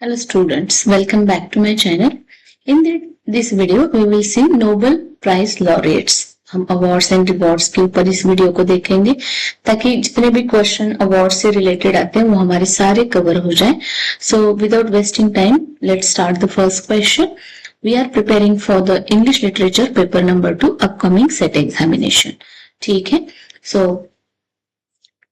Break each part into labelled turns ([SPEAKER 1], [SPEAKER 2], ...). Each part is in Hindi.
[SPEAKER 1] Hello students, welcome back to my channel. In this video, we will see Nobel Prize laureates. हम अवार्ड्स एंड रिवॉर्ड्स के ऊपर इस वीडियो को देखेंगे ताकि जितने भी क्वेश्चन अवार्ड से रिलेटेड आते हैं वो हमारे सारे कवर हो जाएं. So without wasting time, let's start the first question. We are preparing for the English Literature paper number 2 upcoming set examination. ठीक है. So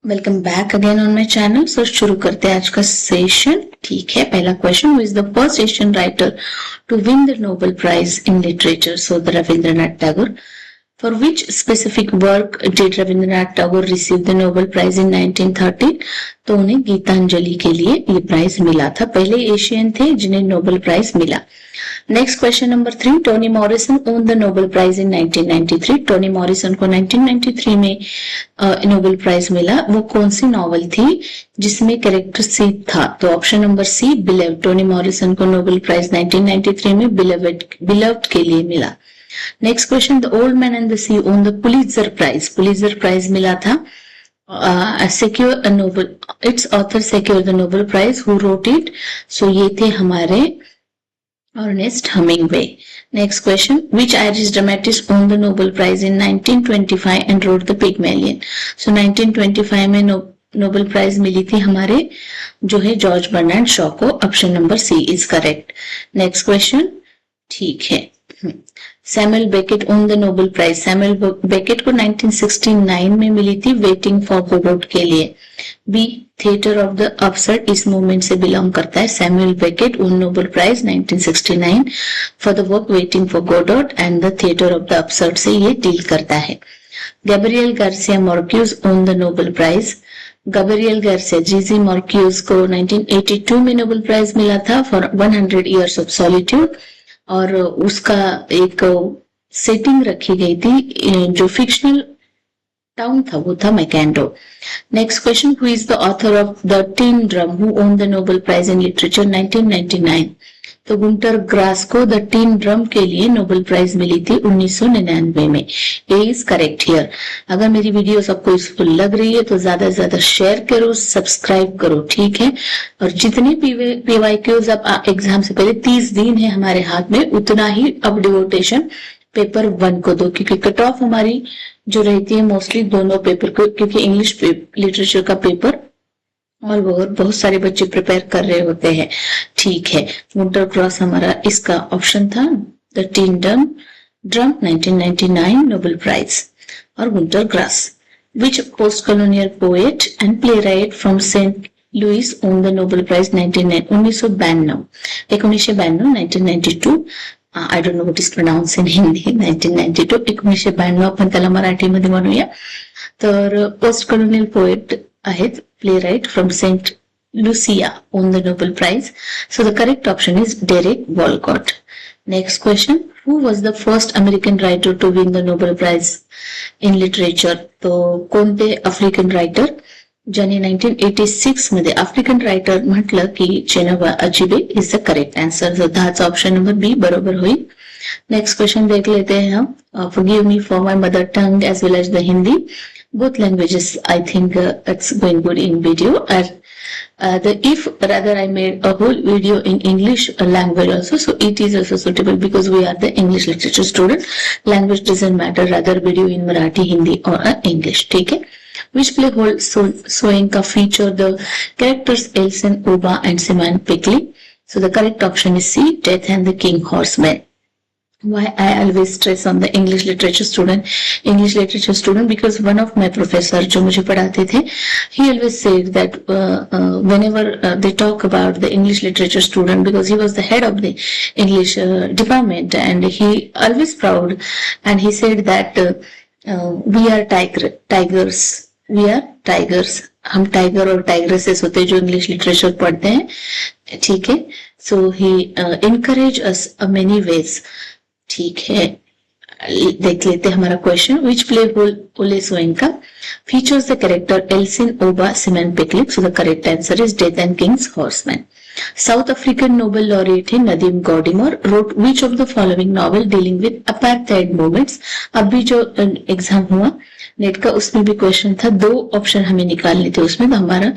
[SPEAKER 1] welcome back again on my channel. So शुरू करते हैं आज का सेशन. ठीक है. पहला question, who is the first Asian writer to win the Nobel prize in literature? So the Rabindranath Tagore. For which specific work did Rabindranath Tagore receive the Nobel Prize in 1913? तो उन्हें गीतांजलि के लिए ये प्राइज मिला था. पहले एशियन थे जिन्हें नोबेल प्राइज मिला. Next question number 3, Toni Morrison won the Nobel prize in 1993. Toni Morrison को 1993 में नोबेल प्राइज मिला. वो कौन सी नॉवल थी जिसमें कैरेक्टर सीट था? तो option number C, Beloved. Toni Morrison को नोबेल प्राइज 1993 में बिलव्ड के लिए मिला. Next question, the old man and the sea won the Pulitzer prize. Pulitzer prize मिला था. secure a Nobel, its author secured the Nobel Prize. Who wrote it? So ये थे हमारे Ernest Hemingway. Next question, which Irish dramatist won the Nobel Prize in 1925 and wrote the Pygmalion? So 1925 में नोबेल प्राइज मिली थी हमारे जो है जॉर्ज बर्नार्ड शॉ को. Option number C is correct. Next question. ठीक है. Samuel Beckett won the Nobel prize. Samuel Beckett को 1969 में मिली थी वेटिंग फॉर गोडोट के लिए. B, theatre of the absurd इस मूवमेंट से बिलोंग करता है. Samuel Beckett won Nobel prize 1969 for the work waiting for Godot and the theatre of the absurd से ये डील करता है. Gabriel Garcia Marquez won the Nobel prize. Gabriel Garcia G G Marquez को 1982 में नोबेल प्राइज मिला था फॉर 100 years ऑफ सॉलिट्यूड. और उसका एक सेटिंग रखी गई थी जो फिक्शनल टाउन था वो था Macondo. Next question, who is the author of the tin drum who won the Nobel prize in literature 1999? तो गुंटर ग्रास को द टीन ड्रम के लिए नोबेल प्राइज मिली थी 1999 में. A is correct here. अगर मेरी वीडियो सबको यूजफुल लग रही है तो ज्यादा से ज्यादा शेयर करो, सब्सक्राइब करो. ठीक है. और जितने पीवाईक्यूज अब एग्जाम से पहले 30 दिन है हमारे हाथ में, उतना ही अब डिवोटेशन पेपर 1 को दो, क्योंकि कट ऑफ हमारी जो रहती है मोस्टली दोनों पेपर को, क्योंकि इंग्लिश लिटरेचर का पेपर ऑल ओवर बहुत सारे बच्चे प्रिपेयर कर रहे होते हैं. ठीक है. गुंटर क्रॉस हमारा इसका ऑप्शन था. The tin drum 1999 Nobel prize. और Gunter Grass. Which post colonial poet and playwright from Saint Louis won the Nobel prize 1992. 1992. I don't know what is pronounce in Hindi. 1992 1992 आपण त्याला मराठीमध्ये म्हणूया. तर पोस्ट कॉलोनियल पोएट आहेत, playwright from Saint Lucia won the Nobel prize. So the correct option is Derek Walcott. Next question, who was the first American writer to win the Nobel prize in literature? तो कोणते आफ्रिकन रायटर ज्याने 1986 मध्ये आफ्रिकन रायटर म्हटलं की Chinua Achebe is the correct answer. So 10चा ऑप्शन नंबर बी बरोबर होईल. नेक्स्ट क्वेश्चन देख लेते हैं हम. Forgive me for my mother tongue as well as the Hindi. Both languages, I think it's going good in video. If rather I made a whole video in English language also, so it is also suitable because we are the English literature student. Language doesn't matter, rather video in Marathi, Hindi or English. ठीक है. Which play holds Soyinka feature the characters Elsen, Oba and Simon Pickley? So the correct option is C, Death and the King Horseman. Why I always stress on the English literature student because one of my professor जो मुझे पढ़ाते थे, he always said that whenever they talk about the English literature student, because he was the head of the English department, and he always proud and he said that we are tigers. हम टाइगर और टाइग्रेसेस होते हैं जो इंग्लिश लिटरेचर पढ़ते हैं. ठीक है. So he encourage us many ways. ठीक है. देख लेते हैं हमारा question. Which play Wole Soyinka features the character Elesin, Oba, Simon Pilkings? So the correct answer is death and king's horseman. South African Nobel laureate है Nadine Gordimer, wrote which of the following novel dealing with apartheid movements. अभी जो एग्जाम हुआ नेट का उसमें भी क्वेश्चन था, 2 ऑप्शन हमें निकालने थे उसमें, तो हमारा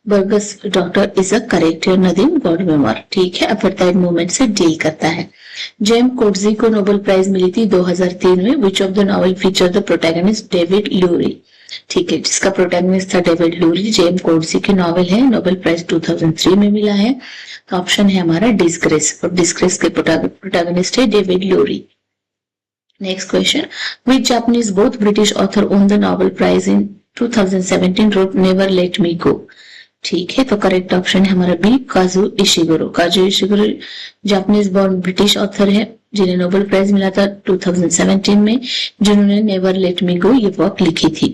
[SPEAKER 1] Burgess doctor is a correct है, नदीम गॉडिमर, ठीक है, अपार्थाइड मूवमेंट से डील करता है। जेम कोट्जी को नोबेल प्राइज मिली थी 2003 में, विच of the novel feature the protagonist David Lurie, ठीक है, जिसका प्रोटैगनिस्ट था डेविड लूरी, जेम कोट्जी की नॉवेल है, नोबेल प्राइज 2003 में मिला है। तो ऑप्शन है हमारा डिस्ग्रेस, और डिस्ग्रेस के प्रोटैगनिस्ट है David Lurie. Next question, which Japanese both British author won the Nobel prize in 2017 wrote never let me go, ठीक है, तो करेक्ट ऑप्शन है हमारा बी, काजू इशिगुरो। काजू Ishiguro Japanese born British author है जिन्हें नोबेल प्राइज मिला था 2017 में, जिन्होंने नेवर लेट मी गो ये वर्क लिखी थी,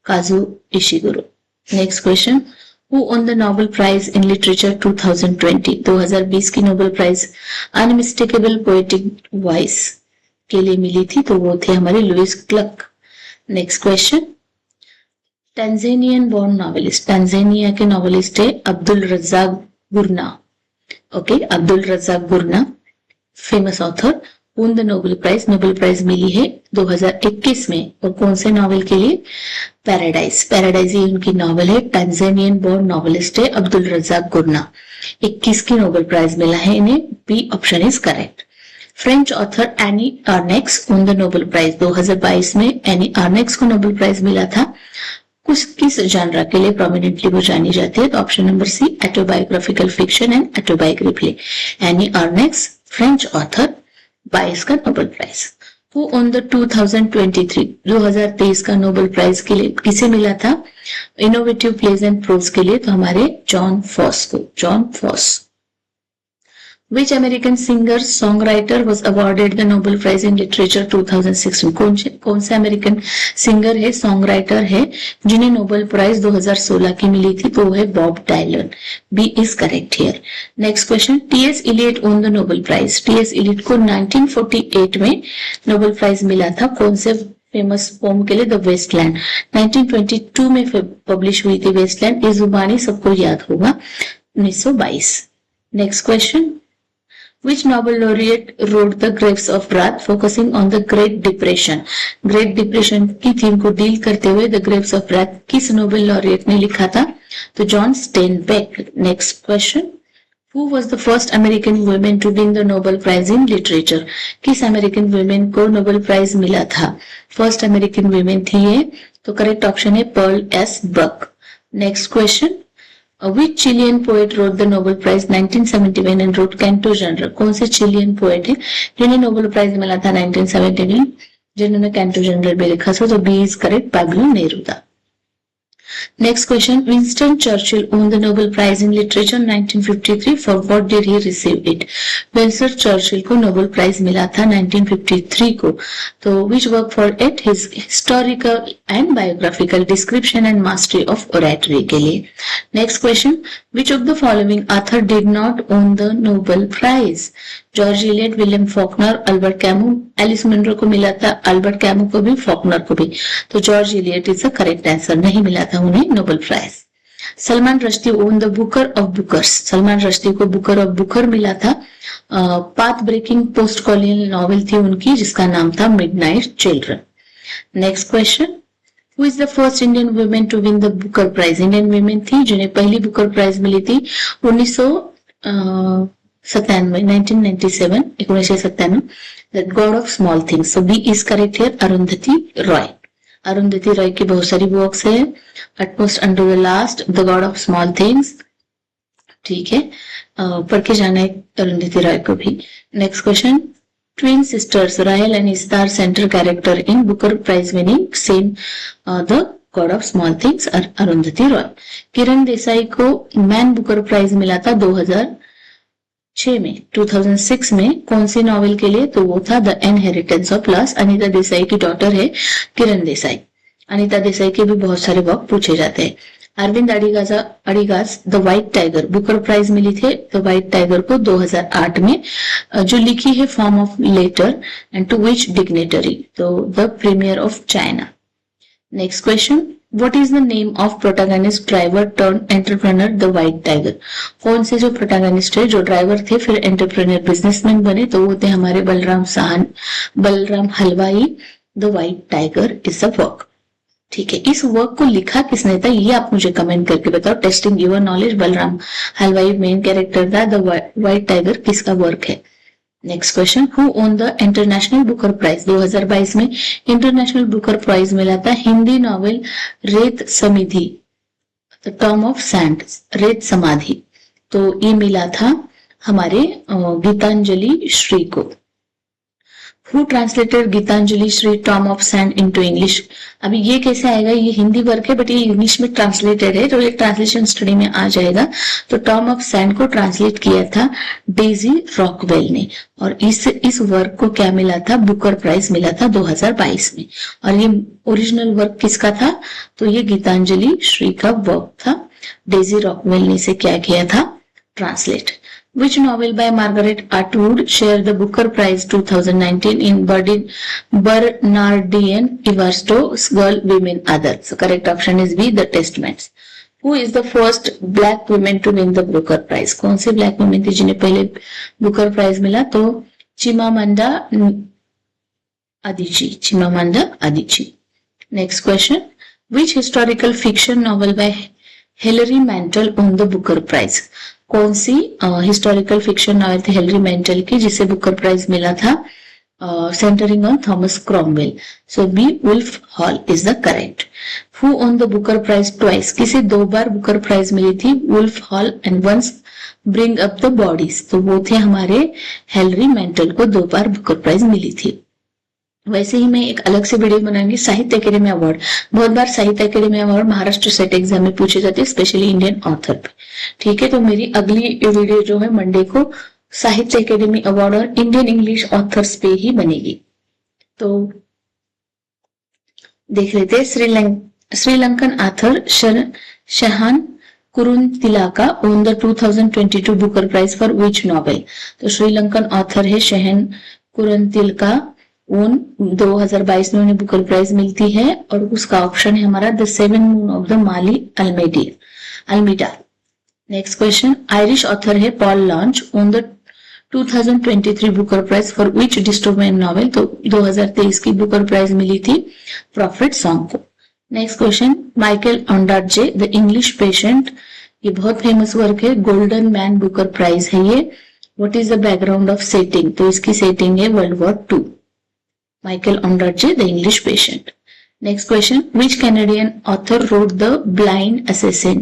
[SPEAKER 1] Kazuo Ishiguro. Next question, who won the Nobel prize in literature 2020, 2020 की Nobel prize unmistakable poetic voice के लिए मिली थी, तो वो थे हमारे Louise Gluck. Next question, Tanzanian born novelist, Tanzania के नॉवेलिस्ट है Abdul Razak Gurnah, okay, Abdul Razak Gurnah, famous author, won the Nobel prize, Nobel prize मिली है 2021 में, और कौन से नॉवेल के लिए, पैराडाइज, पैराडाइज ये उनकी नॉवेल है, टैंजानियन बॉर्न नॉवेलिस्ट है अब्दुल रज्जाक गुरना, 21 की नोबेल प्राइज मिला है इन्हें, B option is correct. French author Annie Ernaux won the Nobel prize, 2022 में एनी आर्नेक्स को नोबेल प्राइज मिला था, किस जॉनरा के लिए प्रोमिनेंटली वो जानी जाती है, तो option number C, autobiographical fiction and autobiography. Annie Ernaux French author, 22 का Nobel prize. Who won the 2023 का नोबेल प्राइज के लिए किसे मिला था, इनोवेटिव प्लेज एंड प्रोज के लिए, तो हमारे जॉन फॉस को, Jon Fosse. Which American singer songwriter was awarded the Nobel Prize in Literature 2016? कौन से अमेरिकन सिंगर है, सॉन्ग राइटर है जिन्हें नोबेल प्राइज 2016 की मिली थी, तो वो है Bob Dylan, B is correct here. Next question, T S Eliot won the Nobel prize, T S Eliot को 1948 में नोबेल प्राइज मिला था, कौन से फेमस पोम के लिए, द वेस्टलैंड, 1922 में पब्लिश हुई थी वेस्टलैंड, ये जुबानी सबको याद होगा, 1922। Next question, Which Nobel laureate wrote The Grapes of Wrath, focusing on the Great Depression? Great Depression की थीम को डील करते हुए The Grapes of Wrath किस नोबेल लॉरिएट ने लिखा था, तो John Steinbeck. Next question, Who was the first American woman to win the Nobel Prize in Literature? किस अमेरिकन वुमेन को नोबेल प्राइज मिला था, फर्स्ट अमेरिकन वुमेन थी ये, तो करेक्ट ऑप्शन है Pearl S Buck. Next question, Which Chilean poet wrote the Nobel Prize 1971 and wrote Canto genre? कौन से चिलियन पोएट है जिन्हें नोबेल प्राइज मिला था 1971, जिन्होंने कैंटो जनरल में लिखा था, तो B is correct, Pablo Neruda. Next question, Winston Churchill won the Nobel Prize in Literature 1953. For what did he receive it? Winston Churchill को नोबेल प्राइज मिला था 1953 को, तो which work for it? His historical and biographical description and mastery of oratory के लिए। Next question, which of the following author did not own the Nobel Prize? George Eliot, William Faulkner, Albert Camus, Alice Munro को मिला था, अल्बर्ट कैमू को भी, फॉकनर को भी, तो George Eliot is the correct answer, नहीं मिला था उन्हें Nobel prize. Salman Rushdie won the Booker of Bookers, Salman Rushdie को बुकर ऑफ बुकर मिला था, path breaking post colonial novel थी उनकी जिसका नाम था midnight children. Next question, Who is the first Indian woman to win the Booker Prize? Indian women थी जिन्हें पहली बुकर प्राइज मिली थी 1997, The God of Small Things. So B is correct here, Arundhati Roy. Arundhati Roy की बहुत सारी बुक्स है, Utmost Under the Last, The God of Small Things, ठीक है, पढ़ के जाना है अरुंधति रॉय को भी। Next question, twin sisters Rahel and Estha centre character in Booker prize winning same the god of small things, Arundhati Roy. Kiran Desai को मैन बुकर प्राइज मिला था 2006 में, 2006 में कौन सी नॉवेल के लिए, तो वो था the inheritance of loss. Anita Desai की डॉटर है किरण देसाई, अनीता देसाई के भी बहुत सारे वर्क पूछे जाते हैं। Aravind Adiga's the white tiger Booker prize मिली थी द व्हाइट टाइगर को 2008 में, जो लिखी है form of letter and to which dignitary, तो the premier of China. Next question, What is the name of protagonist driver turned entrepreneur the white tiger? कौन से जो प्रोटैगनिस्ट है जो ड्राइवर थे फिर एंटरप्रेन्योर बिजनेसमैन बने तो वो थे हमारे बलराम हलवाई। The white tiger is a work. ठीक है, इस वर्क को लिखा किसने था ये आप मुझे कमेंट करके बताओ। Testing your knowledge, Balram Halwai main character था। द व्हाइट टाइगर किसका वर्क है? Next question, who won the international Booker prize? 2022 में इंटरनेशनल बुकर प्राइज मिला था हिंदी नॉवेल रेत समिधि, द टॉम ऑफ सैंड, रेत समाधि। तो ये मिला था हमारे गीतांजलि श्री को। Who translated Gitanjali Shree tomb of sand into English? अभी ये कैसे आएगा, ये हिंदी वर्क है बट ये इंग्लिश में ट्रांसलेटेड है तो ये ट्रांसलेशन स्टडी में आ जाएगा। तो टॉम ऑफ सैंड को ट्रांसलेट किया था डेजी रॉकवेल ने और इस वर्क को क्या मिला था? बुकर प्राइज मिला था 2022 में। और ये ओरिजिनल वर्क किसका था? तो ये गीतांजलि श्री का वर्क था। डेजी रॉकवेल ने इसे क्या किया था? Translate. Which novel by Margaret Atwood shared the Booker Prize 2019 in Bernardine Evers Girl, Women, Other? So correct option is B, The Testaments. Who is the first black woman to win the Booker Prize? कौन से black women थी जिन्हें पहले Booker Prize मिला? तो चिमामांडा अदिची। Next question, which historical fiction novel by Hilary Mantel won the Booker Prize? कौन सी हिस्टोरिकल फिक्शन नॉवेल थी हिलरी मेंटल की जिसे बुकर प्राइज मिला था? Centring on Thomas Cromwell. So B, Wolf Hall is the correct. Who won the Booker prize twice? किसे 2 बार बुकर प्राइज मिली थी? Wolf Hall and once bring up the bodies. तो वो थे हमारे हिलरी मेंटल को 2 बार बुकर प्राइज मिली थी। वैसे ही मैं एक अलग से वीडियो बनाऊंगी साहित्य अकेडमी अवार्ड। बहुत बार साहित्य Akademi award Maharashtra set exam में पूछे जाते हैं, स्पेशली इंडियन ऑथर पे। ठीक है, तो मेरी अगली वीडियो जो है मंडे को साहित्य अकेडमी अवार्ड और इंडियन इंग्लिश ऑथर्स पे ही बनेगी। तो देख लेते हैं Sri Lankan author Shehan Karunatilaka won the 2022 Booker prize for which novel? तो श्रीलंकन ऑथर है शहन कुरुंतिलका, 2022 में उन्हें बुकर प्राइज मिलती है और उसका ऑप्शन है हमारा the 7 moon of the Maali Almeida. Next question, Irish author है Paul Lynch won the 2023 Booker prize for which dystopian novel? तो 2023 की बुकर प्राइज मिली थी प्रॉफिट सॉन्ग को। Next question, Michael Ondaatje the English patient, ये बहुत फेमस वर्क है, गोल्डन मैन बुकर प्राइज है ये। What is the background of setting? तो इसकी सेटिंग है world war 2। Michael Ondaatje, The English Patient. Next question, which Canadian author wrote The Blind Assassin?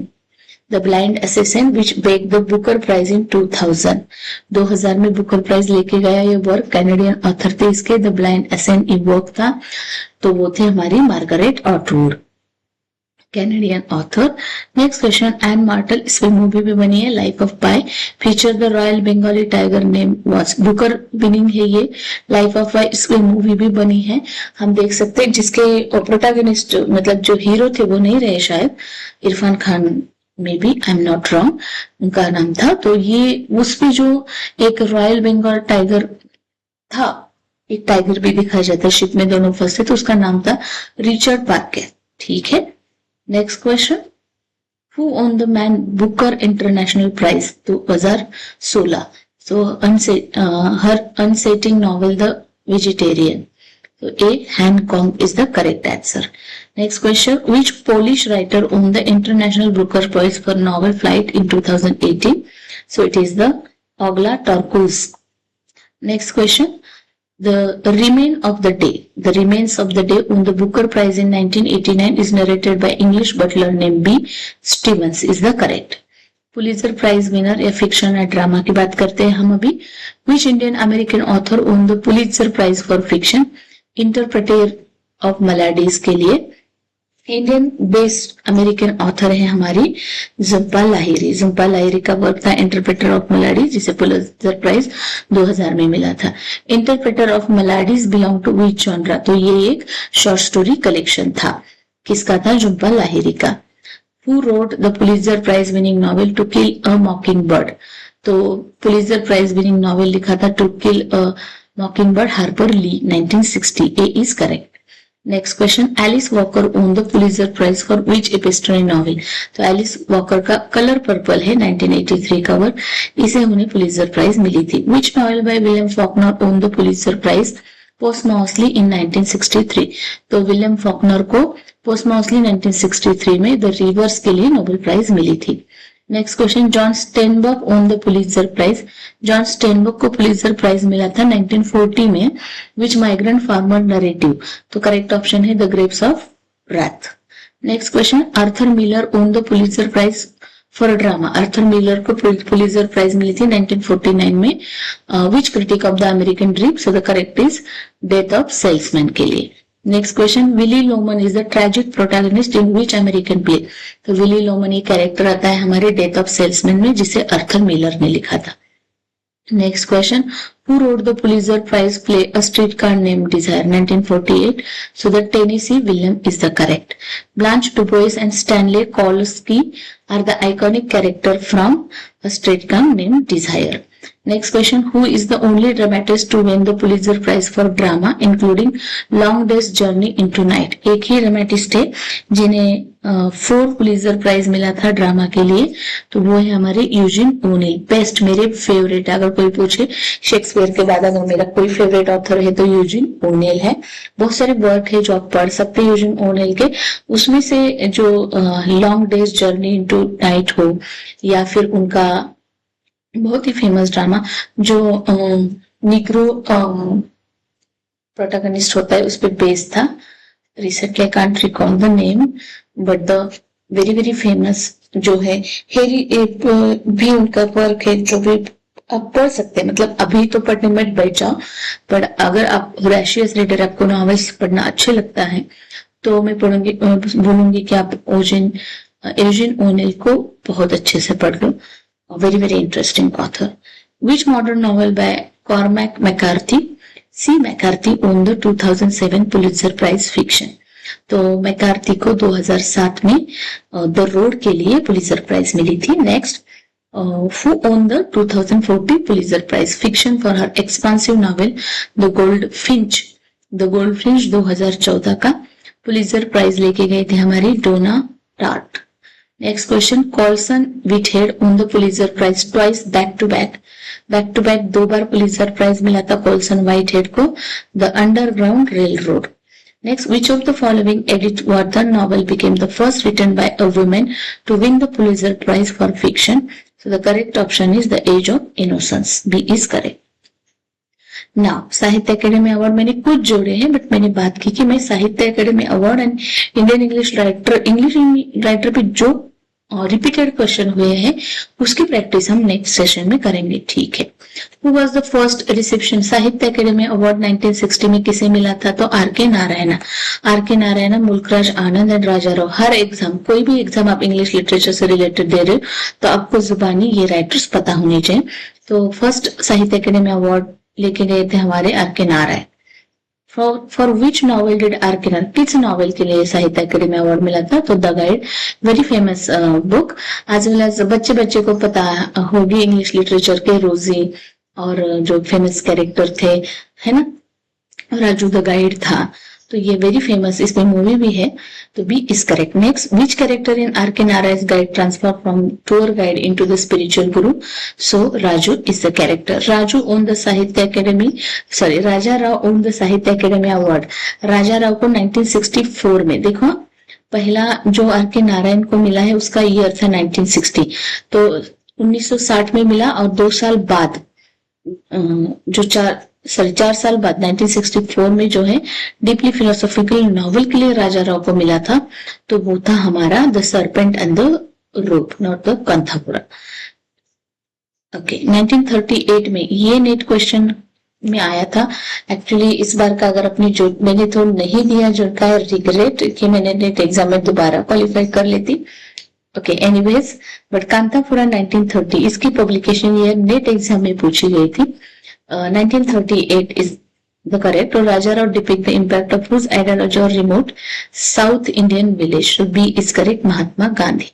[SPEAKER 1] The Blind Assassin, which begged the Booker Prize in 2000. 2000 में बुकर प्राइज लेके गया ये वर्क, कैनेडियन ऑथर थे इसके, द ब्लाइंड असेसन ये वर्क था। तो वो थे हमारी Margaret Atwood, Canadian author. Next question, Yann Martel इसमें मूवी भी बनी है, life of Pi, feature the royal Bengali tiger name was, Booker winning है ये, लाइफ ऑफ पाई इसमें मूवी भी बनी है। हम देख सकते हैं जिसके प्रोटैगनिस्ट मतलब जो हीरो थे वो नहीं रहे शायद, Irfan Khan may be, I am not wrong, उनका नाम था। तो ये उसमें जो एक रॉयल बंगाल टाइगर था, एक टाइगर भी दिखाया जाता है, शिप में दोनों फंसते, तो उसका नाम था रिचर्ड पार्कर। ठीक है, next question, who won the man Booker international prize 2016? So her unsettling novel the vegetarian, so A, Hancock is the correct answer. Next question, which Polish writer won the International Booker Prize for novel Flight in 2018? So it is the Ogla Torkuz. Next question, the Remains of the Day. The Remains of the Day won the Booker Prize in 1989 is narrated by English butler named B. Stevens is the correct. Pulitzer prize winner या फिक्शन या ड्रामा की बात करते हैं हम अभी। Which Indian American author won the Pulitzer prize for fiction? Interpreter of maladies के लिए इंडियन बेस्ड अमेरिकन ऑथर है हमारी जुम्पा लाहिरी। जुम्पा लाहिरी का वर्क था इंटरप्रेटर ऑफ मलाडीज, जिसे पुलित्जर प्राइज 2000 में मिला था। Interpreter of maladies belong to which genre? तो ये एक शॉर्ट स्टोरी कलेक्शन था, किसका था? जुम्पा लाहिरी का। Who wrote the Pulitzer Prize winning novel To Kill a Mockingbird? तो पुलित्जर प्राइज विनिंग नॉवेल लिखा था to kill a mockingbird, Harper Lee, 1960. A is correct. Next question, Alice Walker won the Pulitzer prize for which epistolary novel? तो एलिस वॉकर का कलर पर्पल है 1983 कवर, इसे उन्हें पुलित्जर प्राइज मिली थी। Which novel by William Faulkner won the Pulitzer prize posthumously in 1963? तो विलियम फॉकनर को पोस्टमॉसली 1963 में द रिवर्स के लिए नोबेल प्राइज मिली थी। Next question, John Steinbeck won the Pulitzer prize? John Steinbeck को पुलित्जर प्राइज मिला था 1940 में। Which migrant farmer narrative? तो करेक्ट ऑप्शन है the grapes of wrath. Next question, Arthur Miller won the Pulitzer prize for drama? Arthur Miller को पुलित्जर प्राइज मिली थी 1949 में। Which critic of the American dream? So the correct is death of salesman के लिए। Next question, Willie Loman is the tragic protagonist in which American play? तो विली लोमन ये कैरेक्टर आता है हमारे डेथ ऑफ सेल्समैन में, जिसे आर्थर मिलर ने लिखा था। Next question, who wrote the Pulitzer prize play a streetcar name desire? 1948। So the Tennessee William is the correct. Blanche DuBois and Stanley Kowalski are the iconic character from a streetcar name desire. Next question, who is the only dramatist to win the Pulitzer Prize for Drama, including Long Day's Journey into Night? एक ही ड्रामेटिस्ट है जिन्हें 4 पुलित्जर प्राइज मिला था ड्रामा के लिए, तो वो है हमारे यूजिन ओनेल। बेस्ट, मेरे फेवरेट, अगर कोई पूछे शेक्सपियर के बाद अगर मेरा कोई फेवरेट ऑथर है तो यूजिन ओनेल है। बहुत सारे वर्क है जो आप पढ़ सकते हैं यूजिन ओनेल के, उसमें से जो long days journey into night हो, या फिर उनका बहुत ही फेमस ड्रामा जो निग्रो प्रोटैगनिस्ट होता है उस पर बेस्ड था। Recently I can't recall the name, but the very very famous जो है हेरी भी उनका वर्क है जो भी आप पढ़ सकते हैं। मतलब अभी तो पढ़ने में बैठ जाओ, पर अगर आप होरेशियस रीडर, आपको नॉवेल्स पढ़ना अच्छे लगता है, तो मैं बोलूंगी कि आप यूजिन ओनेल को बहुत अच्छे से पढ़ लो। Very very interesting author. Which modern novel by Cormac McCarthy? C. McCarthy won the 2007 Pulitzer Prize Fiction. तो मैकार्थी को 2007 में द रोड के लिए पुलित्जर प्राइज मिली थी। Next, who won the 2014 Pulitzer Prize Fiction for her expansive novel The Goldfinch? The Goldfinch 2014 का पुलित्जर प्राइज लेके गए थे हमारी Donna Tartt. Next question, Colson Whitehead won the Pulitzer prize twice back to back? Back to back 2 बार पुलित्जर प्राइज मिला था कॉल्सन व्हिटहेड को, the underground railroad. Next, which of the following Edith Wharton novel became the first written by a women to win the Pulitzer prize for fiction? So the correct option is the age of innocence, B is correct. Now साहित्य अकेडमी अवार्ड मैंने कुछ जोड़े हैं, बट मैंने बात की कि मैं साहित्य Akademi award and Indian English writer पे जो रिपीटेड क्वेश्चन हुए हैं उसकी प्रैक्टिस हम नेक्स्ट सेशन में करेंगे, ठीक है। Who was the first reception? Sahitya Akademi award 1960 में किसे मिला था? तो R K. Narayan. R K. Narayan, Mulk Raj Anand and Raja Rao. हर एग्जाम, कोई भी एग्जाम आप इंग्लिश लिटरेचर से रिलेटेड दे रहे हो तो आपको जुबानी ये राइटर्स पता होने चाहिए। तो फर्स्ट साहित्य अकेडमी अवार्ड लेके गए थे हमारे R K. Narayan. For which novel did R K. Narayan? किस नॉवेल के लिए साहित्य अकेडमी अवार्ड मिला था? तो the guide, very famous book. आज वेल एज बच्चे को पता होगी इंग्लिश लिटरेचर के रोजी और जो फेमस कैरेक्टर थे, है ना, राजू द गाइड था, तो ये वेरी फेमस, इसमें मूवी भी है, तो B is correct. Next, which character in R K. Narayan guide transform from tour guide into the spiritual guru? So Raju is the character. Raju won the Sahitya Akademi, sorry, Raja Rao won the Sahitya Akademi award. Raja Rao को 1964 में, देखो पहला जो आर.के. नारायण को मिला है उसका ईयर था 1960, तो 1960 में मिला, और 2 साल बाद जो 4 साल बाद 1964 में जो है डीपली फिलोसॉफिकल नॉवेल के लिए राजा राव को मिला था, तो वो था हमारा the serpent and the rope, not the Kanthapura. Okay, 1938 में ये नेट क्वेश्चन में आया था। एक्चुअली इस बार का अगर अपनी जो मैंने तो नहीं दिया, जो का है रिग्रेट कि मैंने नेट एग्जाम में दोबारा क्वालिफाई कर लेती। ओके, एनीवेज, बट कांतापुरा 1930 इसकी पब्लिकेशन ईयर नेट एग्जाम में पूछी गई थी। 1938 is the correct, or Raja Rao depict the impact of whose ideology or remote South Indian village? So B is correct, Mahatma Gandhi.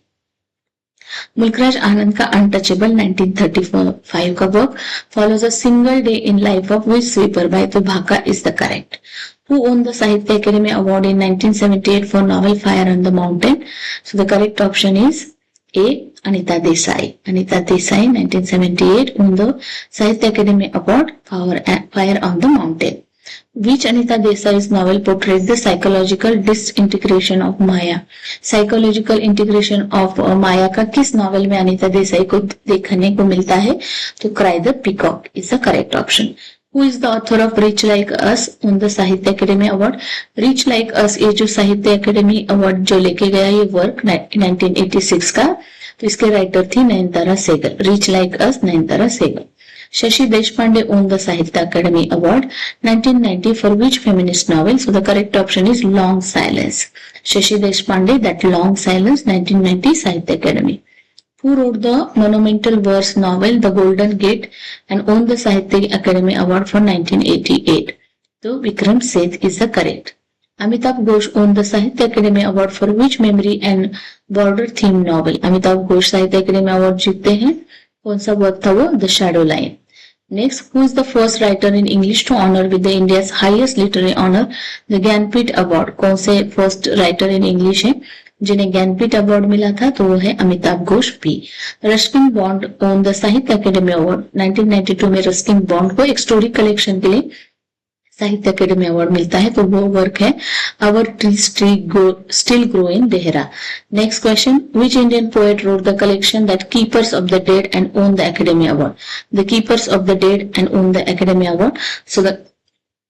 [SPEAKER 1] Mulk Raj आनंद का अनटचेबल 1935 का work follows a single day in life of which sweeper by, तो भाका is the correct। Who won the Sahitya Academy Award in 1978 for novel Fire on the Mountain? So the correct option is A. Anita Desai. Anita Desai 1978 won the Sahitya Academy Award for Fire on the Mountain. Which Anita Desai's novel portrayed the psychological disintegration of Maya? Psychological integration of Maya का किस नॉवल में अनीता देसाई को देखने को मिलता है? तो Cry the Peacock is the correct option. Who is the author of Rich Like Us on the Sahitya Akademi award? Rich Like Us ये जो साहित्य अकेडमी अवार्ड जो लेके गया ये वर्क 1986 का, तो इसके राइटर थी Nayantara Sehgal. Rich Like Us Nayantara Sehgal. Shashi Deshpande won the Sahitya Academy Award 1990 for which feminist novel? So the correct option is Long Silence. Shashi Deshpande, that Long Silence 1990 Sahitya Academy. Who wrote the monumental verse novel The Golden Gate and won the Sahitya Academy Award for 1988? So Vikram Seth is the correct. Amitabh Ghosh won the Sahitya Academy Award for which memory and border theme novel? Amitabh Ghosh Sahitya Academy Award जीतते हैं. कौन सा वर्क था वो? The shadow line. Next, who is the first writer in English to honour with the India's highest literary honour the Jnanpith award? कौन से फर्स्ट राइटर इन इंग्लिश है जिन्हें ज्ञानपीठ अवार्ड मिला था? तो वो है Amitabh Ghosh P. Ruskin bond own the Sahitya Akademi award 1992 में रस्किन बॉन्ड को एक स्टोरी कलेक्शन के लिए साहित्य अकेडमी अवार्ड मिलता है, तो वो वर्क है our trees still grow in Dehra. Next question, which Indian poet wrote the collection that keepers of the dead and won the academy award? The keepers of the dead and won the academy award. So the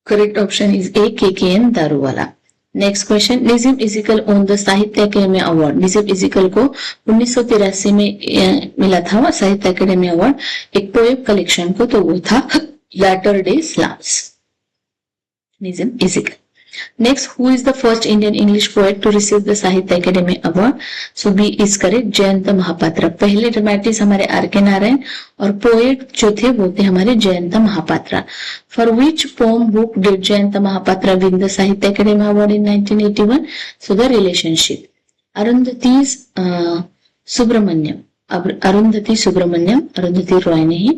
[SPEAKER 1] correct option is A, K N. Daruwalla. Next question, Nissim Ezekiel won the Sahitya Akademi award. Nissim Ezekiel को 1983 में मिला था साहित्य अकेडमी अवार्ड एक पोएम कलेक्शन को, तो वो था latter day psalms. Nizam Izigal. Next, who is the first Indian English poet to receive the Sahitya Academy Award? So B is correct, Jayanta Mahapatra. पहले ड्रामेटिस्ट हमारे आर.के. नारायण और पोएट जो थे वो थे हमारे Jayant Mohapatra. For which poem book did Jayant Mohapatra win the Sahitya Academy Award in 1981? So the Relationship. Arundhati Subramaniam, Arundhati Roy ने he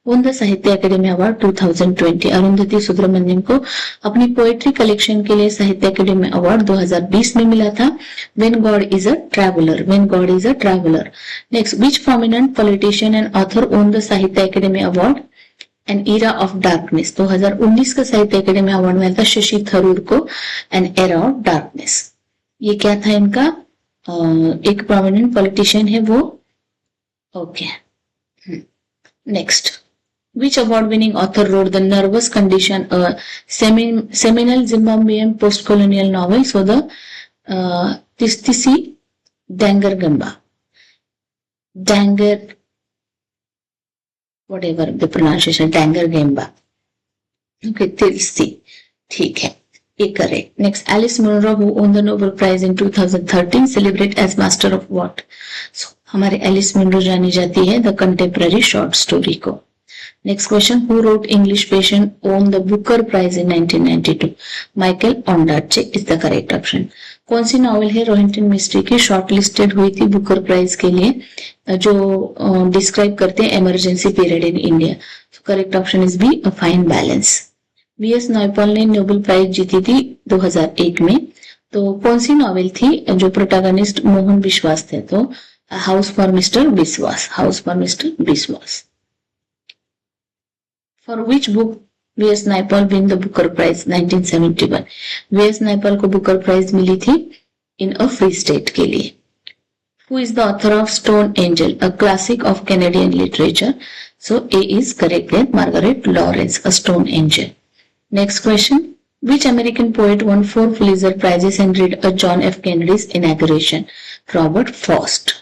[SPEAKER 1] won the Sahitya Akademi award 2020. Arundhati Subramaniam को अपनी पोएट्री कलेक्शन के लिए साहित्य अकेडमी अवार्ड 2020 में मिला था. When God is a traveller. When God is a traveller. Next, which prominent politician and author won the Sahitya Akademi award an era of darkness? 2019 का साहित्य अकेडमी अवार्ड मिला था शशि थरूर को एन एरा ऑफ डार्कनेस. ये क्या था इनका? एक प्रोमिनेंट पॉलिटिशियन है वो. Okay. Next, which award-winning author wrote The Nervous Condition, a seminal Zimbabwean post-colonial novel? So the Tistisi Dangargamba. Whatever the pronunciation, Dangargamba. Okay, Tistisi. ठीक है, ये correct. Next, Alice Munro, who won the Nobel Prize in 2013, celebrate as master of what? So हमारे एलिस मुनरो जानी जाती है द कंटेम्पररी शॉर्ट स्टोरी को. Next question, who wrote English patient won the Booker prize in 1992? Michael Ondaatje is the correct option. कौन सी नॉवेल है रोहिंटन मिस्ट्री की शॉर्ट लिस्टेड हुई थी बुकर प्राइज के लिए जो डिस्क्राइब करते हैं emergency period in India? Correct option is B, a fine balance. V S. Naipaul ने नोबेल प्राइज जीती थी 2001 में, तो कौन सी नॉवेल थी जो प्रोटैगनिस्ट मोहन विश्वास थे? तो House for Mr. Biswas. House for Mr. Biswas. For which book V.S. Naipaul win the Booker Prize 1971? V.S. Naipaul को Booker Prize मिली थी In a Free State के लिए. Who is the author of Stone Angel, a classic of Canadian literature? So A is correct there, Margaret Lawrence, A Stone Angel. Next question. Which American poet won 4 Pulitzer Prizes and read a John F. Kennedy's inauguration? Robert Frost.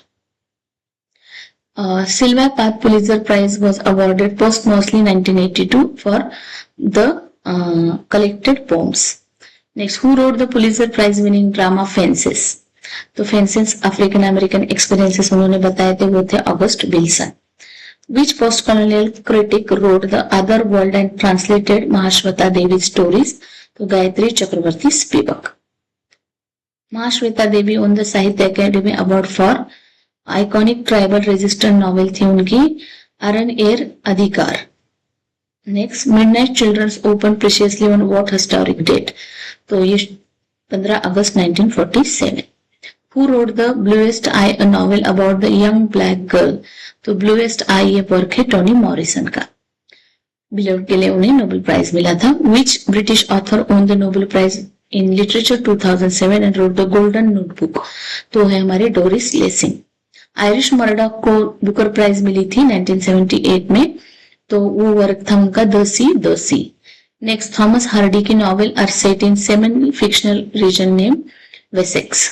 [SPEAKER 1] Sylvia Plath Pulitzer Prize was awarded posthumously 1982 for the collected poems. Next, who wrote the Pulitzer Prize winning drama Fences? तो Fences African American experiences उन्होंने बताए थे, वो थे August Wilson. Which post-colonial critic wrote The Other World and translated Mahashweta Devi's stories? तो Gayatri Chakravorty Spivak. Mahasweta Devi won the Sahitya Akademi award for iconic tribal register novel थी उनकी Aranyer Adhikar. Next, midnight children's open preciously on what historic date? तो ये 15 अगस्त 1947। Who wrote the Bluest Eye, a novel about the young black girl? तो Bluest Eye ये वर्क है टोनी मॉरिसन का। बिलोड के लिए उन्हें नोबेल प्राइज मिला था। Which British author won the Nobel Prize in Literature 2007 and wrote the Golden Notebook? तो है हमारे डोरिस लेसिंग। आयरिश मर्डॉक को बुकर प्राइज मिली थी 1978 में, तो वो वर्क था उनका the sea. Next, Thomas Hardy की novel are set in semi fictional region name Wessex.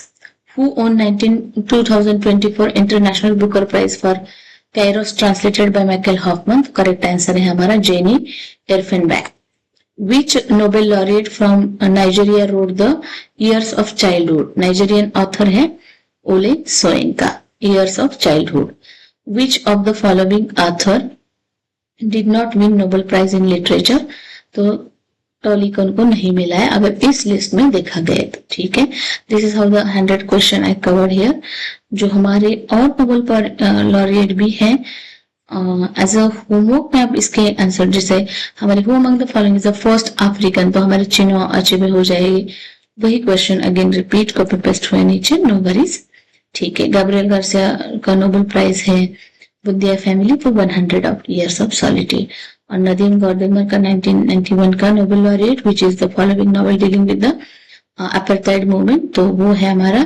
[SPEAKER 1] Who won 2024 International Booker Prize for Kairos translated by Michael Hoffman? Correct answer है हमारा jenny एर्फेनबैक। Which Nobel laureate from Nigeria wrote the Years of Childhood? Nigerian author है ओले सोयिंका। Years of Childhood. Which of the following author did not win Nobel Prize in Literature? तो टॉली को उनको नहीं मिला है अगर इस लिस्ट में देखा गया तो, ठीक है। This is how the 100 question I covered here. जो हमारे और नोबेल लॉरिएट भी हैं एज अ होमवर्क में आप इसके आंसर, जैसे हमारे who among the following is the first African, तो हमारे चिन्हो अचेबे हो जाएगी। वही question again repeat, copy paste हुए नीचे, नो वरीज, ठीक है। गैब्रियल गार्सिया का नोबेल प्राइज है बुद्धिया family for 100 years of solitude। और नदीम गौरदेमर का 1991 का Nobel laureate which is the following Nobel dealing with the apartheid movement, तो वो है हमारा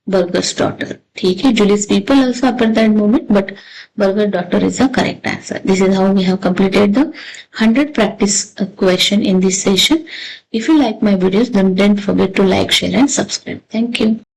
[SPEAKER 1] बर्गर्स डॉटर, ठीक है। July's people also apartheid movement but Burger daughter is the correct answer. This is how we have completed the 100 practice question in this session. If you like my videos, then don't forget to like, share and subscribe. Thank you.